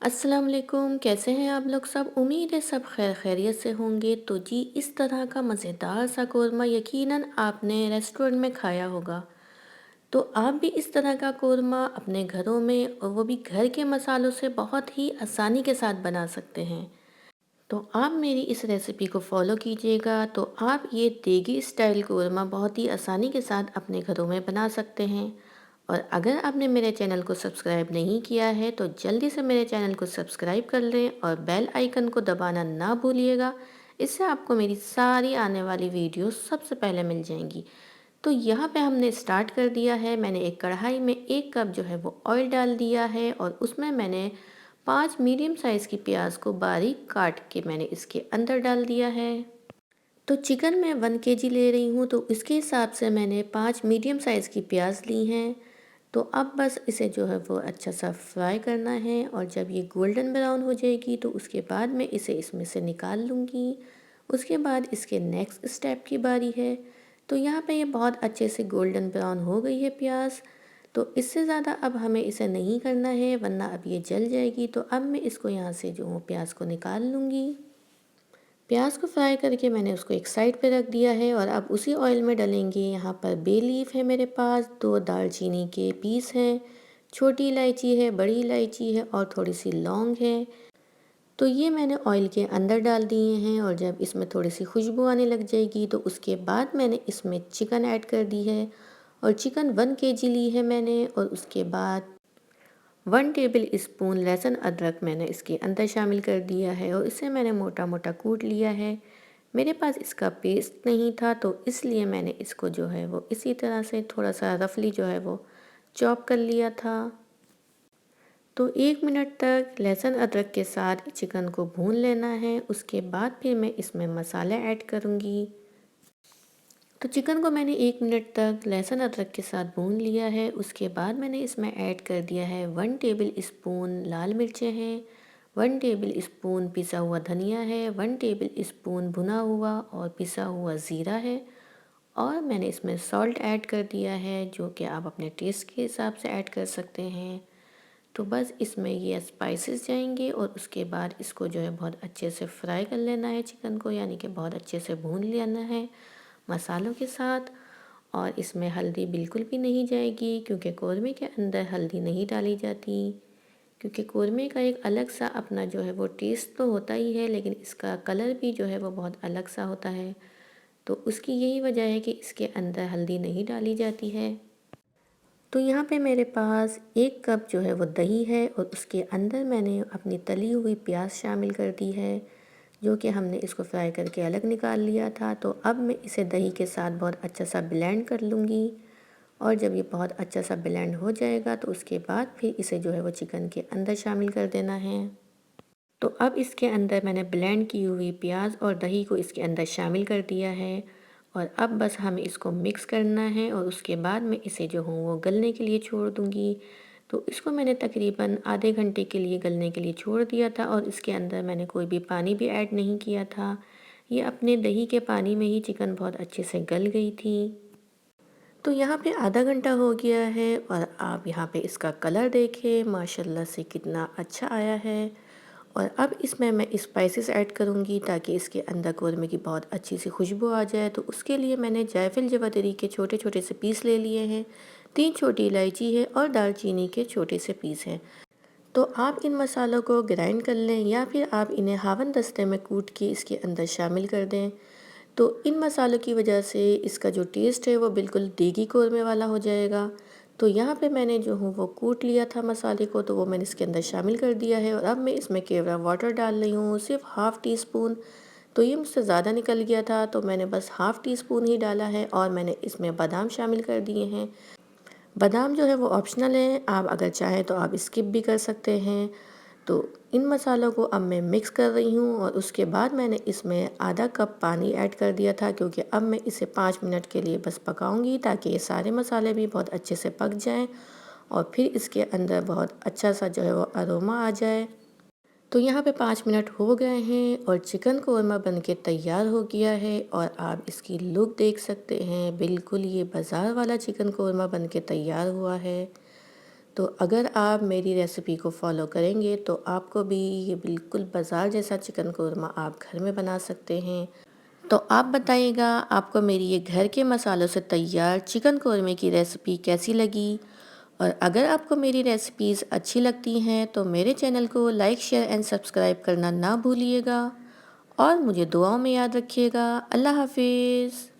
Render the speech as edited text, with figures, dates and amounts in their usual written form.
अस्सलाम वालेकुम। कैसे हैं आप लोग सब? उम्मीद है सब खैर खैरियत से होंगे। तो जी, इस तरह का मज़ेदार सा कोरमा यकीनन आपने रेस्टोरेंट में खाया होगा। तो आप भी इस तरह का कोरमा अपने घरों में और वो भी घर के मसालों से बहुत ही आसानी के साथ बना सकते हैं। तो आप मेरी इस रेसिपी को फॉलो कीजिएगा तो आप ये देगी स्टाइल कोरमा बहुत ही आसानी के साथ अपने घरों में बना सकते हैं। और अगर आपने मेरे चैनल को सब्सक्राइब नहीं किया है तो जल्दी से मेरे चैनल को सब्सक्राइब कर लें और बेल आइकन को दबाना ना भूलिएगा। इससे आपको मेरी सारी आने वाली वीडियो सबसे पहले मिल जाएंगी। तो यहाँ पे हमने स्टार्ट कर दिया है। मैंने एक कढ़ाई में 1 कप जो है वो ऑयल डाल दिया है और उसमें मैंने 5 मीडियम साइज़ की प्याज को बारीक काट के मैंने इसके अंदर डाल दिया है। तो चिकन मैं 1 kg ले रही हूँ तो इसके हिसाब से मैंने 5 मीडियम साइज़ की प्याज ली हैं। तो अब बस इसे जो है वो अच्छा सा फ्राई करना है और जब ये गोल्डन ब्राउन हो जाएगी तो उसके बाद मैं इसे इसमें से निकाल लूँगी। उसके बाद इसके नेक्स्ट स्टेप की बारी है। तो यहाँ पे ये बहुत अच्छे से गोल्डन ब्राउन हो गई है प्याज। तो इससे ज़्यादा अब हमें इसे नहीं करना है वरना अब ये जल जाएगी। तो अब मैं इसको यहाँ से जो हूँ प्याज को निकाल लूँगी। प्याज को फ्राई करके मैंने उसको एक साइड पे रख दिया है और अब उसी ऑयल में डालेंगे। यहाँ पर बे लीफ है मेरे पास, 2 दालचीनी के पीस हैं, छोटी इलायची है, बड़ी इलायची है और थोड़ी सी लौंग है। तो ये मैंने ऑयल के अंदर डाल दिए हैं और जब इसमें थोड़ी सी खुशबू आने लग जाएगी तो उसके बाद मैंने इसमें चिकन ऐड कर दी है। और चिकन 1 kg ली है मैंने और उसके बाद 1 टेबल स्पून लहसुन अदरक मैंने इसके अंदर शामिल कर दिया है और इसे मैंने मोटा मोटा कूट लिया है। मेरे पास इसका पेस्ट नहीं था तो इसलिए मैंने इसको जो है वो इसी तरह से थोड़ा सा रफली जो है वो चॉप कर लिया था। तो 1 मिनट तक लहसुन अदरक के साथ चिकन को भून लेना है। उसके बाद फिर मैं इसमें मसाले ऐड करूँगी। तो चिकन को मैंने 1 मिनट तक लहसुन अदरक के साथ भून लिया है। उसके बाद मैंने इसमें ऐड कर दिया है 1 टेबल स्पून लाल मिर्चें हैं, 1 टेबल स्पून पिसा हुआ धनिया है, 1 टेबल स्पून भुना हुआ और पिसा हुआ ज़ीरा है और मैंने इसमें सॉल्ट ऐड कर दिया है जो कि आप अपने टेस्ट के हिसाब से ऐड कर सकते हैं। तो बस इसमें ये स्पाइसेस जाएंगे और उसके बाद इसको जो है बहुत अच्छे से फ्राई कर लेना है चिकन को, यानी कि बहुत अच्छे से भून लेना है मसालों के साथ। और इसमें हल्दी बिल्कुल भी नहीं जाएगी क्योंकि कौरमे के अंदर हल्दी नहीं डाली जाती। क्योंकि कौरमे का एक अलग सा अपना जो है वो टेस्ट तो होता ही है लेकिन इसका कलर भी जो है वो बहुत अलग सा होता है। तो उसकी यही वजह है कि इसके अंदर हल्दी नहीं डाली जाती है। तो यहाँ पे मेरे पास 1 कप जो है वो दही है और उसके अंदर मैंने अपनी तली हुई प्याज शामिल कर दी है जो कि हमने इसको फ्राई करके अलग निकाल लिया था। तो अब मैं इसे दही के साथ बहुत अच्छा सा ब्लेंड कर लूँगी और जब ये बहुत अच्छा सा ब्लेंड हो जाएगा तो उसके बाद फिर इसे जो है वो चिकन के अंदर शामिल कर देना है। तो अब इसके अंदर मैंने ब्लेंड की हुई प्याज और दही को इसके अंदर शामिल कर दिया है और अब बस हमें इसको मिक्स करना है और उसके बाद मैं इसे जो हूँ वो गलने के लिए छोड़ दूँगी। तो इसको मैंने तकरीबन आधे घंटे के लिए गलने के लिए छोड़ दिया था और इसके अंदर मैंने कोई भी पानी भी ऐड नहीं किया था। ये अपने दही के पानी में ही चिकन बहुत अच्छे से गल गई थी। तो यहाँ पे आधा घंटा हो गया है और आप यहाँ पे इसका कलर देखें माशाल्लाह से कितना अच्छा आया है। और अब इसमें मैं स्पाइसेस ऐड करूँगी ताकि इसके अंदर कौरमे की बहुत अच्छी सी खुशबू आ जाए। तो उसके लिए मैंने जायफल जवातरी के छोटे छोटे से पीस ले लिए हैं, 3 छोटी इलायची है और दालचीनी के छोटे से पीस हैं। तो आप इन मसालों को ग्राइंड कर लें या फिर आप इन्हें हावन दस्ते में कूट के इसके अंदर शामिल कर दें। तो इन मसालों की वजह से इसका जो टेस्ट है वो बिल्कुल देगी कौरमे वाला हो जाएगा। तो यहाँ पे मैंने जो हूँ वो कूट लिया था मसाले को तो वो मैंने इसके अंदर शामिल कर दिया है और अब मैं इसमें केवड़ा वाटर डाल रही हूँ, सिर्फ हाफ़ टी स्पून। तो ये मुझसे ज़्यादा निकल गया था तो मैंने बस हाफ़ टी स्पून ही डाला है और मैंने इसमें बादाम शामिल कर दिए हैं। बादाम जो है वो ऑप्शनल है, आप अगर चाहें तो आप स्किप भी कर सकते हैं। तो इन मसालों को अब मैं मिक्स कर रही हूँ और उसके बाद मैंने इसमें आधा कप पानी ऐड कर दिया था क्योंकि अब मैं इसे 5 मिनट के लिए बस पकाऊंगी ताकि ये सारे मसाले भी बहुत अच्छे से पक जाएं और फिर इसके अंदर बहुत अच्छा सा जो है वो अरोमा आ जाए। तो यहाँ पे 5 मिनट हो गए हैं और चिकन कौरमा बनके तैयार हो गया है और आप इसकी लुक देख सकते हैं, बिल्कुल ये बाज़ार वाला चिकन कौरमा बनके तैयार हुआ है। तो अगर आप मेरी रेसिपी को फॉलो करेंगे तो आपको भी ये बिल्कुल बाज़ार जैसा चिकन कोरमा आप घर में बना सकते हैं। तो आप बताइएगा आपको मेरी ये घर के मसालों से तैयार चिकन कोरमे की रेसिपी कैसी लगी? और अगर आपको मेरी रेसिपीज़ अच्छी लगती हैं तो मेरे चैनल को लाइक, शेयर एंड सब्सक्राइब करना ना भूलिएगा और मुझे दुआओं में याद रखिएगा। अल्लाह हाफ़िज़।